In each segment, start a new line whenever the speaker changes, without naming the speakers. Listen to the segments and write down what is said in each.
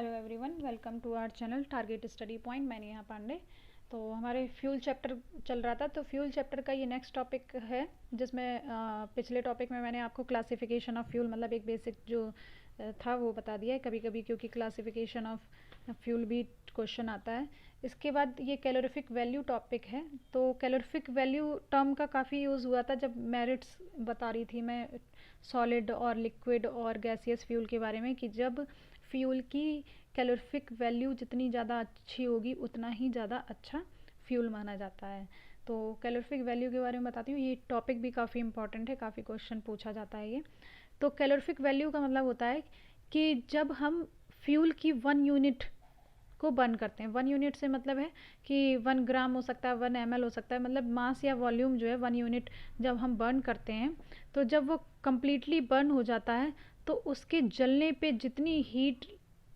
Hello everyone, welcome to our channel Target Study Point. मैं नेहा पांडे। तो हमारे फ्यूल चैप्टर चल रहा था, तो फ्यूल चैप्टर का ये नेक्स्ट टॉपिक है, जिसमें पिछले टॉपिक में मैंने आपको क्लासिफिकेशन ऑफ फ्यूल मतलब एक बेसिक जो था वो बता दिया है। कभी कभी क्योंकि क्लासिफिकेशन ऑफ फ्यूल भी क्वेश्चन आता है। इसके बाद ये कैलोरीफिक वैल्यू टॉपिक है। तो कैलोरीफिक वैल्यू टर्म का काफ़ी यूज़ हुआ था जब मेरिट्स बता रही थी मैं सॉलिड और लिक्विड और गैसियस फ्यूल के बारे में, कि जब फ्यूल की कैलोरीफिक वैल्यू जितनी ज़्यादा अच्छी होगी उतना ही ज़्यादा अच्छा फ्यूल माना जाता है। तो कैलोरीफिक वैल्यू के बारे में बताती हूँ। ये टॉपिक भी काफ़ी इंपॉर्टेंट है, काफ़ी क्वेश्चन पूछा जाता है ये। तो कैलोरीफिक वैल्यू का मतलब होता है कि जब हम फ्यूल की 1 यूनिट को बर्न करते हैं। 1 यूनिट से मतलब है कि 1 ग्राम हो सकता है, 1 ml हो सकता है, मतलब मास या वॉल्यूम जो है 1 यूनिट जब हम बर्न करते हैं, तो जब वो कम्प्लीटली बर्न हो जाता है तो उसके जलने पे जितनी हीट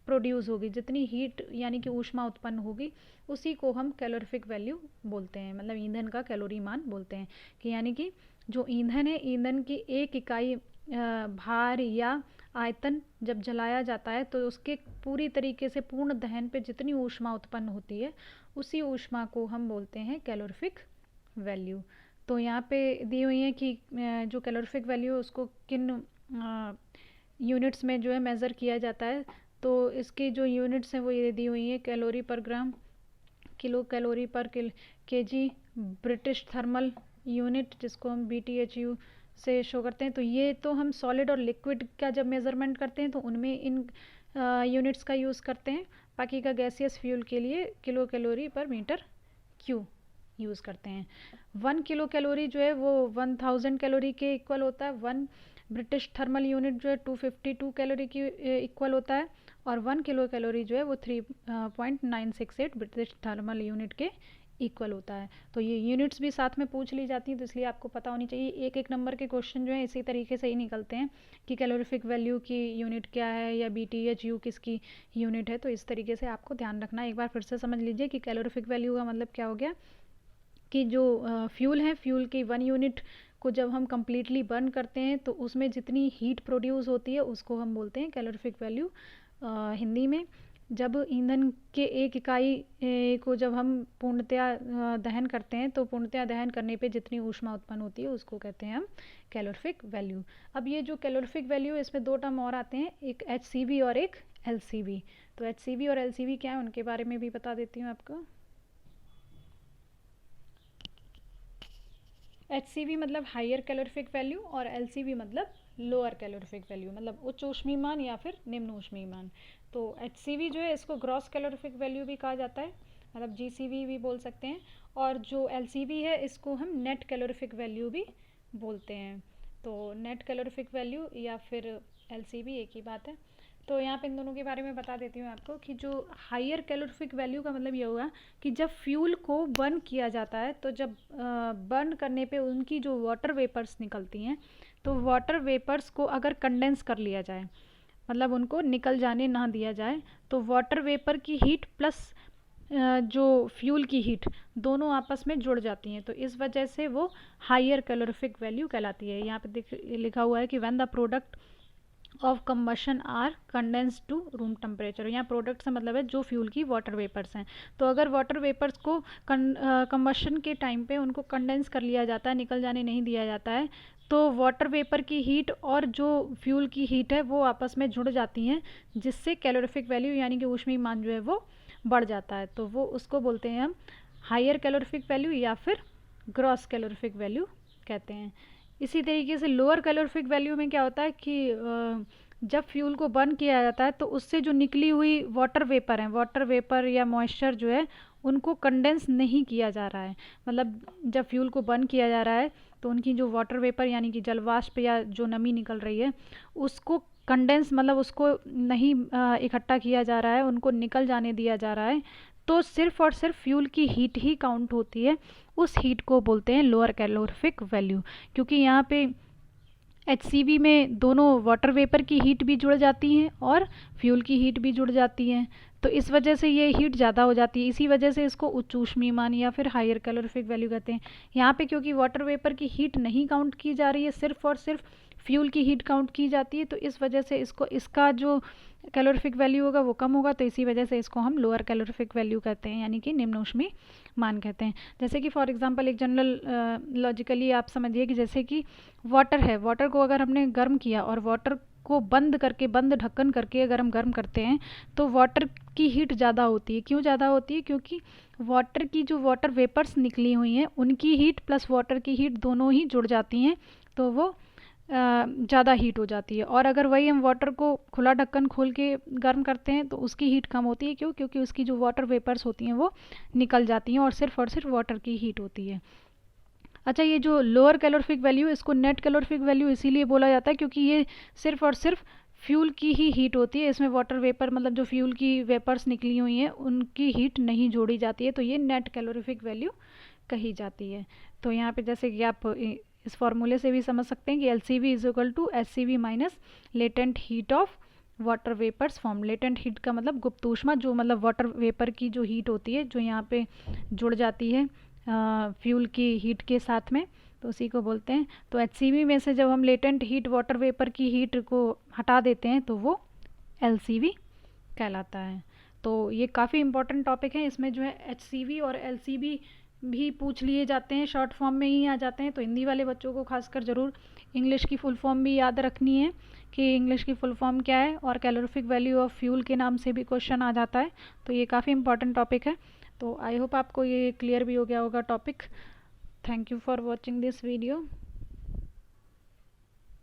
प्रोड्यूस होगी, जितनी हीट यानी कि ऊष्मा उत्पन्न होगी, उसी को हम कैलोरीफिक वैल्यू बोलते हैं, मतलब ईंधन का कैलोरी मान बोलते हैं। कि यानी कि जो ईंधन है, ईंधन की एक इकाई भार या आयतन जब जलाया जाता है तो उसके पूरी तरीके से पूर्ण दहन पे जितनी ऊष्मा उत्पन्न होती है, उसी ऊष्मा को हम बोलते हैं कैलोरीफिक वैल्यू। तो यहाँ पे दी हुई है कि जो कैलोरीफिक वैल्यू है उसको किन यूनिट्स में जो है मेज़र किया जाता है। तो इसकी जो यूनिट्स हैं वो ये दी हुई हैं: कैलोरी पर ग्राम, किलो कैलोरी पर केजी, ब्रिटिश थर्मल यूनिट जिसको हम BTHU से शो करते हैं। तो ये तो हम सॉलिड और लिक्विड का जब मेज़रमेंट करते हैं तो उनमें इन यूनिट्स का यूज़ करते हैं। बाकी का गैसियस फ्यूल के लिए किलो कैलोरी पर मीटर क्यूब यूज़ करते हैं। 1 किलो कैलोरी जो है वो 1000 कैलोरी के इक्वल होता है। 1 ब्रिटिश थर्मल यूनिट जो है 252 कैलोरी की इक्वल होता है, और 1 किलो कैलोरी जो है वो 3.968 ब्रिटिश थर्मल यूनिट के इक्वल होता है। तो ये यूनिट्स भी साथ में पूछ ली जाती हैं, तो इसलिए आपको पता होनी चाहिए। एक एक नंबर के क्वेश्चन जो है इसी तरीके से ही निकलते हैं कि कैलोरीफिक वैल्यू की यूनिट क्या है या BTHU किसकी यूनिट है। तो इस तरीके से आपको ध्यान रखना है। एक बार फिर से समझ लीजिए कि कैलोरीफिक वैल्यू का मतलब क्या हो गया, कि जो फ्यूल है, फ्यूल की 1 यूनिट को जब हम कम्प्लीटली बर्न करते हैं तो उसमें जितनी हीट प्रोड्यूस होती है उसको हम बोलते हैं कैलोरीफिक वैल्यू हिंदी में। जब ईंधन के एक इकाई को जब हम पूर्णतया दहन करते हैं तो पूर्णतया दहन करने पे जितनी ऊष्मा उत्पन्न होती है उसको कहते हैं हम कैलोरीफिक वैल्यू। अब ये जो कैलोरीफिक वैल्यू है इसमें 2 टर्म और आते हैं, एक HCV और एक LCV। तो HCV और LCV क्या है उनके बारे में भी बता देती हूँ आपको। HCV मतलब हायर कैलोरीफिक वैल्यू और LCV मतलब लोअर कैलोरीफिक वैल्यू, मतलब उच्च ऊष्मीयमान या फिर निम्न ऊष्मीयमान। तो HCV जो है इसको ग्रॉस कैलोरीफिक वैल्यू भी कहा जाता है, मतलब GCV भी बोल सकते हैं। और जो LCV है इसको हम नेट कैलोरीफिक वैल्यू भी बोलते हैं। तो नेट कैलोरीफिक वैल्यू या फिर LCV एक ही बात है। तो यहाँ पे इन दोनों के बारे में बता देती हूँ आपको कि जो हायर कैलोरीफिक वैल्यू का मतलब ये हुआ कि जब फ्यूल को बर्न किया जाता है तो जब बर्न करने पे उनकी जो वाटर वेपर्स निकलती हैं, तो वाटर वेपर्स को अगर कंडेंस कर लिया जाए, मतलब उनको निकल जाने ना दिया जाए, तो वाटर वेपर की हीट प्लस जो फ्यूल की हीट दोनों आपस में जुड़ जाती हैं, तो इस वजह से वो हायर कैलोरीफिक वैल्यू कहलाती है। यहाँ पे लिखा हुआ है कि when the product of combustion are condense to room temperature. यहाँ प्रोडक्ट से मतलब है जो फ्यूल की वाटर वेपर्स हैं। तो अगर वाटर वेपर्स को कंबशन के टाइम पे उनको कंडेंस कर लिया जाता है, निकल जाने नहीं दिया जाता है, तो वाटर वेपर की हीट और जो फ्यूल की हीट है वो आपस में जुड़ जाती हैं, जिससे कैलोरीफिक वैल्यू यानी कि ऊष्मीयमान जो है वो बढ़ जाता है। तो वो उसको बोलते हैं हम हायर कैलोरीफिक वैल्यू या फिर ग्रॉस कैलोरीफिक वैल्यू कहते हैं। इसी तरीके से लोअर कैलोरीफिक वैल्यू में क्या होता है कि जब फ्यूल को बर्न किया जाता है तो उससे जो निकली हुई वाटर वेपर है, वाटर वेपर या मॉइस्चर जो है उनको कंडेंस नहीं किया जा रहा है। मतलब जब फ्यूल को बर्न किया जा रहा है तो उनकी जो वाटर वेपर यानी कि जलवाष्प या जो नमी निकल रही है उसको कंडेंस मतलब उसको नहीं इकट्ठा किया जा रहा है, उनको निकल जाने दिया जा रहा है। तो सिर्फ और सिर्फ फ्यूल की हीट ही काउंट होती है, उस हीट को बोलते हैं लोअर कैलोरीफिक वैल्यू। क्योंकि यहाँ पे HCV में दोनों वाटर वेपर की हीट भी जुड़ जाती हैं और फ्यूल की हीट भी जुड़ जाती हैं, तो इस वजह से ये हीट ज़्यादा हो जाती है। इसी वजह से इसको उच्च ऊष्मीयमान या फिर हायर कैलोरीफिक वैल्यू कहते हैं। यहाँ पे क्योंकि वाटर वेपर की हीट नहीं काउंट की जा रही है, सिर्फ और सिर्फ फ्यूल की हीट काउंट की जाती है, तो इस वजह से इसका जो कैलोरीफिक वैल्यू होगा वो कम होगा, तो इसी वजह से इसको हम लोअर कैलोरीफिक वैल्यू कहते हैं, यानी कि निम्न ऊष्मीय मान कहते हैं। जैसे कि फॉर एग्जांपल एक जनरल लॉजिकली आप समझिए कि जैसे कि वाटर है, वाटर को अगर हमने गर्म किया और वाटर को बंद ढक्कन करके अगर हम गर्म करते हैं तो वाटर की हीट ज़्यादा होती है। क्यों ज़्यादा होती है? क्योंकि वाटर की जो वाटर वेपर्स निकली हुई हैं उनकी हीट प्लस वाटर की हीट दोनों ही जुड़ जाती हैं, तो वो ज़्यादा हीट हो जाती है। और अगर वही हम वाटर को खुला ढक्कन खोल के गर्म करते हैं तो उसकी हीट कम होती है। क्यों? क्योंकि उसकी जो वाटर वेपर्स होती हैं वो निकल जाती हैं और सिर्फ वाटर की हीट होती है। अच्छा, ये जो लोअर कैलोरीफिक वैल्यू, इसको नेट कैलोरीफिक वैल्यू इसीलिए बोला जाता है क्योंकि ये सिर्फ और सिर्फ फ्यूल की ही हीट होती है, इसमें वाटर वेपर मतलब जो फ्यूल की वेपर्स निकली हुई हैं उनकी हीट नहीं जोड़ी जाती है, तो ये नेट कैलोरीफिक वैल्यू कही जाती है। तो यहाँ पे जैसे कि आप इस फॉर्मूले से भी समझ सकते हैं कि LCV is equal to SCV minus latent heat of water vapours form. Latent heat का मतलब गुप्त ऊष्मा, जो मतलब वाटर वेपर की जो हीट होती है जो यहाँ पे जुड़ जाती है फ्यूल की हीट के साथ में, तो उसी को बोलते हैं। तो HCV में से जब हम लेटेंट हीट वाटर वेपर की हीट को हटा देते हैं तो वो LCV कहलाता है। तो ये काफ़ी इंपॉर्टेंट टॉपिक है, इसमें जो है HCV और LCV भी पूछ लिए जाते हैं, शॉर्ट फॉर्म में ही आ जाते हैं। तो हिंदी वाले बच्चों को खासकर ज़रूर इंग्लिश की फुल फॉर्म भी याद रखनी है कि इंग्लिश की फुल फॉर्म क्या है, और कैलोरीफिक वैल्यू ऑफ फ्यूल के नाम से भी क्वेश्चन आ जाता है। तो ये काफ़ी इंपॉर्टेंट टॉपिक है। तो आई होप आपको ये क्लियर भी हो गया होगा topic. Thank you for watching this video.